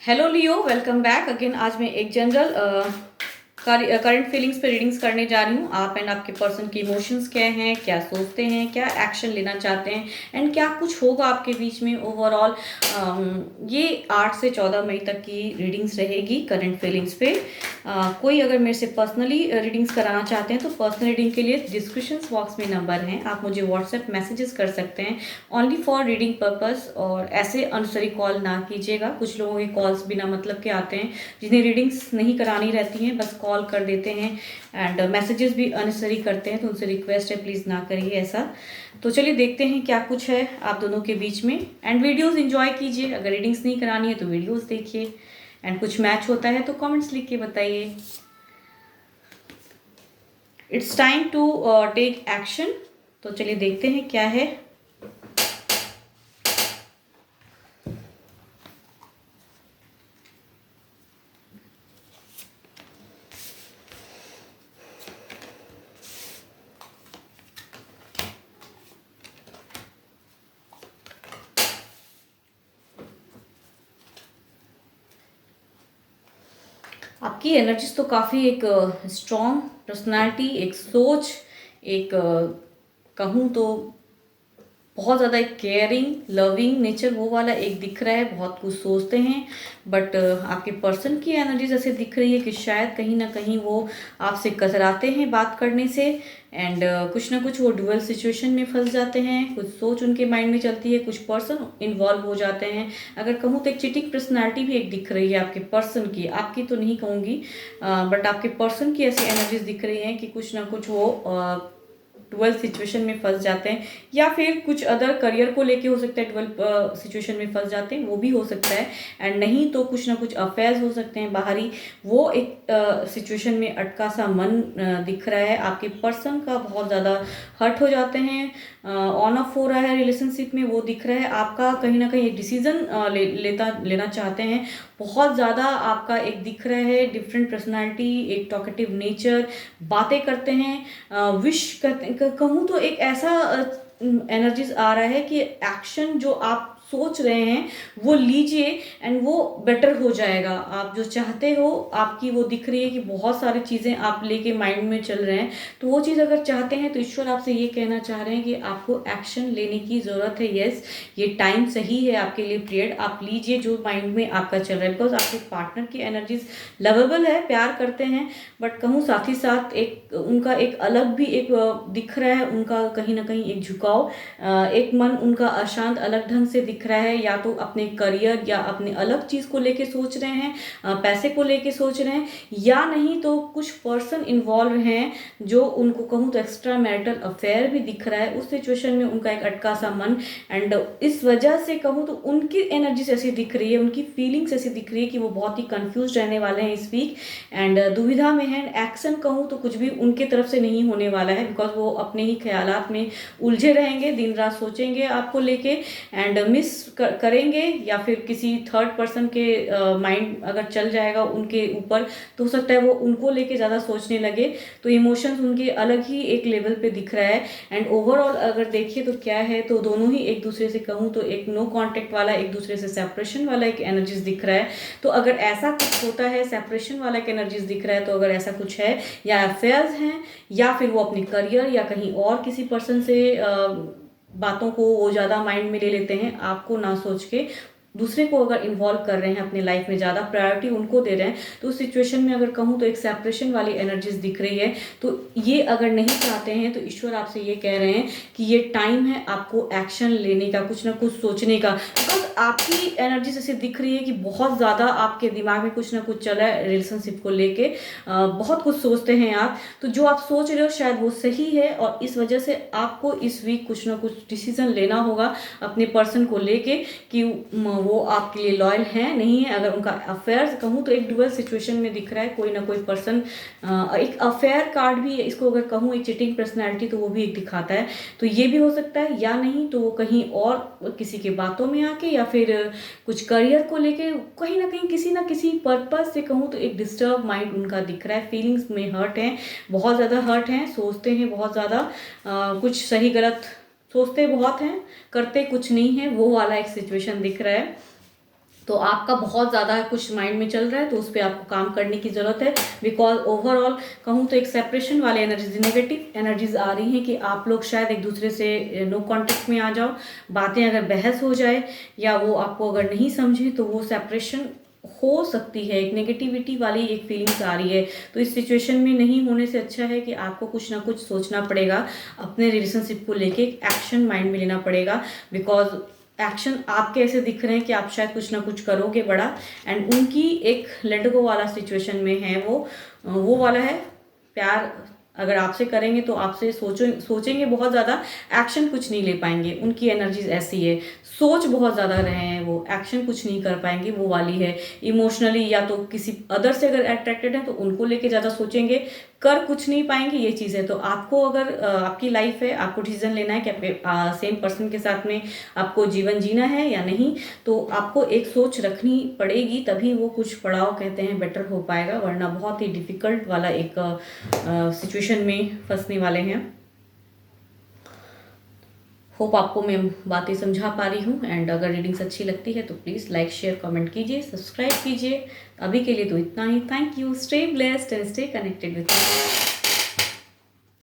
Hello लियो, welcome back again. आज मैं एक जनरल करंट फीलिंग्स पे रीडिंग्स करने जा रही हूँ। आप एंड आपके पर्सन के इमोशंस क्या हैं, क्या सोचते हैं, क्या एक्शन लेना चाहते हैं एंड क्या कुछ होगा आपके बीच में ओवरऑल। ये 8 से 14 मई तक की रीडिंग्स रहेगी करंट फीलिंग्स पे। कोई अगर मेरे से पर्सनली रीडिंग्स कराना चाहते हैं तो पर्सनल रीडिंग के लिए डिस्क्रिप्शन बॉक्स में नंबर हैं, आप मुझे व्हाट्सएप मैसेजेस कर सकते हैं ओनली फॉर रीडिंग पर्पस। और ऐसे अनसरी कॉल ना कीजिएगा। कुछ लोगों के कॉल्स बिना मतलब के आते हैं जिन्हें रीडिंग्स नहीं करानी रहती हैं, बस कॉल कर देते हैं एंड मैसेजेस भी अनसरी करते हैं, तो उनसे रिक्वेस्ट है प्लीज़ ना करिए ऐसा। तो चलिए देखते हैं क्या कुछ है आप दोनों के बीच में एंड वीडियोस एंजॉय कीजिए। अगर रीडिंग्स नहीं करानी है तो वीडियोस देखिए एंड कुछ मैच होता है तो कमेंट्स लिख के बताइए। It's time to take action. तो चलिए देखते हैं क्या है। आपकी एनर्जीज तो काफ़ी एक स्ट्रॉन्ग पर्सनालिटी, एक सोच, एक कहूँ तो बहुत ज़्यादा एक केयरिंग लविंग नेचर वो वाला एक दिख रहा है। बहुत कुछ सोचते हैं बट आपके पर्सन की एनर्जीज ऐसे दिख रही है कि शायद कहीं ना कहीं वो आपसे कतराते हैं बात करने से एंड कुछ ना कुछ वो डुअल सिचुएशन में फंस जाते हैं। कुछ सोच उनके माइंड में चलती है, कुछ पर्सन इन्वॉल्व हो जाते हैं। अगर कहूँ तो एक चिटिंग पर्सनालिटी भी एक दिख रही है आपके पर्सन की, आपकी तो नहीं कहूँगी बट आपके पर्सन की ऐसी एनर्जीज दिख रही हैं कि कुछ ना कुछ वो ट्वेल्थ सिचुएशन में फंस जाते हैं या फिर कुछ अदर करियर को लेके हो सकता है ट्वेल्थ सिचुएशन में फंस जाते हैं, वो भी हो सकता है। एंड नहीं तो कुछ ना कुछ अफेयर्स हो सकते हैं बाहरी, वो एक सिचुएशन में अटका सा मन दिख रहा है। आपके पर्सन का बहुत ज़्यादा हर्ट हो जाते हैं, ऑन ऑफ हो रहा है रिलेशनशिप में, वो दिख रहा है। आपका कहीं ना कहीं एक डिसीजन लेना चाहते हैं। बहुत ज़्यादा आपका एक दिख रहा है डिफरेंट पर्सनालिटी, एक टॉकेटिव नेचर, बातें करते हैं, विश करते कहूँ तो एक ऐसा एनर्जीज आ रहा है कि एक्शन जो आप सोच रहे हैं वो लीजिए एंड वो बेटर हो जाएगा। आप जो चाहते हो आपकी वो दिख रही है कि बहुत सारी चीज़ें आप लेके माइंड में चल रहे हैं, तो वो चीज़ अगर चाहते हैं तो ईश्वर आपसे ये कहना चाह रहे हैं कि आपको एक्शन लेने की ज़रूरत है। यस, ये टाइम सही है आपके लिए, पीरियड आप लीजिए जो माइंड में आपका चल रहा है। बिकॉज आपके पार्टनर की एनर्जीज लवेबल है, प्यार करते हैं बट कहूँ साथ ही साथ एक उनका एक अलग भी एक दिख रहा है, उनका कहीं ना कहीं एक झुकाव, एक मन उनका अशांत अलग ढंग से दिख रहा है। या तो अपने करियर या अपने अलग चीज़ को लेके सोच रहे हैं, पैसे को लेके सोच रहे हैं, या नहीं तो कुछ पर्सन इन्वॉल्व हैं जो उनको कहूँ तो एक्स्ट्रा मैरिटल अफेयर भी दिख रहा है। उस सिचुएशन में उनका एक अटका सा मन एंड इस वजह से कहूँ तो उनकी एनर्जीज ऐसी दिख रही है, उनकी फीलिंग्स ऐसी दिख रही है कि वो बहुत ही कंफ्यूज रहने वाले हैं इस वीक एंड दुविधा में है। एक्शन कहूँ तो कुछ भी उनके तरफ से नहीं होने वाला है बिकॉज वो अपने ही ख्यालात में उलझे रहेंगे, दिन रात सोचेंगे आपको लेके एंड मिस करेंगे या फिर किसी थर्ड पर्सन के माइंड अगर चल जाएगा उनके ऊपर तो हो सकता है वो उनको लेके ज़्यादा सोचने लगे। तो इमोशंस उनके अलग ही एक लेवल पे दिख रहा है एंड ओवरऑल अगर देखिए तो क्या है, तो दोनों ही एक दूसरे से कहूँ तो एक नो कॉन्टेक्ट वाला, एक दूसरे से सेपरेशन वाला एक एनर्जीज दिख रहा है। तो अगर ऐसा कुछ होता है, सेपरेशन वाला एक एनर्जीज दिख रहा है, तो अगर ऐसा कुछ है या अफेयर्स हैं या फिर वो अपने करियर या कहीं और किसी पर्सन से बातों को वो ज़्यादा माइंड में ले लेते हैं, आपको ना सोच के दूसरे को अगर इन्वॉल्व कर रहे हैं अपने लाइफ में, ज़्यादा प्रायोरिटी उनको दे रहे हैं, तो उस सिचुएशन में अगर कहूँ तो एक सेपरेशन वाली एनर्जीज दिख रही है। तो ये अगर नहीं चाहते हैं तो ईश्वर आपसे ये कह रहे हैं कि ये टाइम है आपको एक्शन लेने का, कुछ ना कुछ सोचने का। बिकॉज आपकी एनर्जीज ऐसे दिख रही है कि बहुत ज़्यादा आपके दिमाग में कुछ ना कुछ चल रहा है रिलेशनशिप को लेके, बहुत कुछ सोचते हैं आप। तो जो आप सोच रहे हो शायद वो सही है और इस वजह से आपको इस वीक कुछ ना कुछ डिसीजन लेना होगा अपने पर्सन को लेके कि वो आपके लिए लॉयल है नहीं है। अगर उनका अफेयर्स कहूँ तो एक डुअल सिचुएशन में दिख रहा है, कोई ना कोई पर्सन, एक अफेयर कार्ड भी है इसको अगर कहूँ, एक चीटिंग पर्सनैलिटी तो वो भी एक दिखाता है। तो ये भी हो सकता है या नहीं तो वो कहीं और किसी के बातों में आके या फिर कुछ करियर को लेके कहीं ना किसी पर्पज से कहूँ तो एक डिस्टर्ब माइंड उनका दिख रहा है। फीलिंग्स में हर्ट हैं, बहुत ज़्यादा हर्ट हैं, सोचते हैं बहुत ज़्यादा, कुछ सही गलत सोचते बहुत हैं, करते कुछ नहीं है, वो वाला एक सिचुएशन दिख रहा है। तो आपका बहुत ज़्यादा कुछ माइंड में चल रहा है, तो उस पर आपको काम करने की ज़रूरत है। बिकॉज ओवरऑल कहूँ तो एक सेपरेशन वाले एनर्जीज, नेगेटिव एनर्जीज आ रही हैं कि आप लोग शायद एक दूसरे से नो कांटेक्ट में आ जाओ, बातें अगर बहस हो जाए या वो आपको अगर नहीं समझे तो वो सेपरेशन हो सकती है। एक नेगेटिविटी वाली एक फीलिंग्स आ रही है। तो इस सिचुएशन में नहीं होने से अच्छा है कि आपको कुछ ना कुछ सोचना पड़ेगा अपने रिलेशनशिप को लेके, एक्शन माइंड में लेना पड़ेगा। बिकॉज एक्शन आपके ऐसे दिख रहे हैं कि आप शायद कुछ ना कुछ करोगे बड़ा, एंड उनकी एक लेट गो वाला सिचुएशन में है, वो वाला है। प्यार अगर आपसे करेंगे तो आपसे सोचेंगे बहुत ज़्यादा, एक्शन कुछ नहीं ले पाएंगे। उनकी एनर्जीज ऐसी है, सोच बहुत ज़्यादा रहे हैं वो, एक्शन कुछ नहीं कर पाएंगे, वो वाली है। इमोशनली या तो किसी अदर से अगर अट्रैक्टेड है तो उनको लेके ज़्यादा सोचेंगे, कर कुछ नहीं पाएंगे, ये चीज़ है। तो आपको अगर आपकी लाइफ है, आपको डिसीजन लेना है कि सेम पर्सन के साथ में आपको जीवन जीना है या नहीं, तो आपको एक सोच रखनी पड़ेगी, तभी वो कुछ पड़ाव कहते हैं बेटर हो पाएगा, वरना बहुत ही डिफिकल्ट वाला एक सिचुएशन में फंसने वाले हैं। होप आपको मैं बातें समझा पा रही हूँ। एंड अगर रीडिंग्स अच्छी लगती है तो प्लीज़ लाइक शेयर कमेंट कीजिए, सब्सक्राइब कीजिए। अभी के लिए तो इतना ही। Thank you, stay blessed and stay connected with me.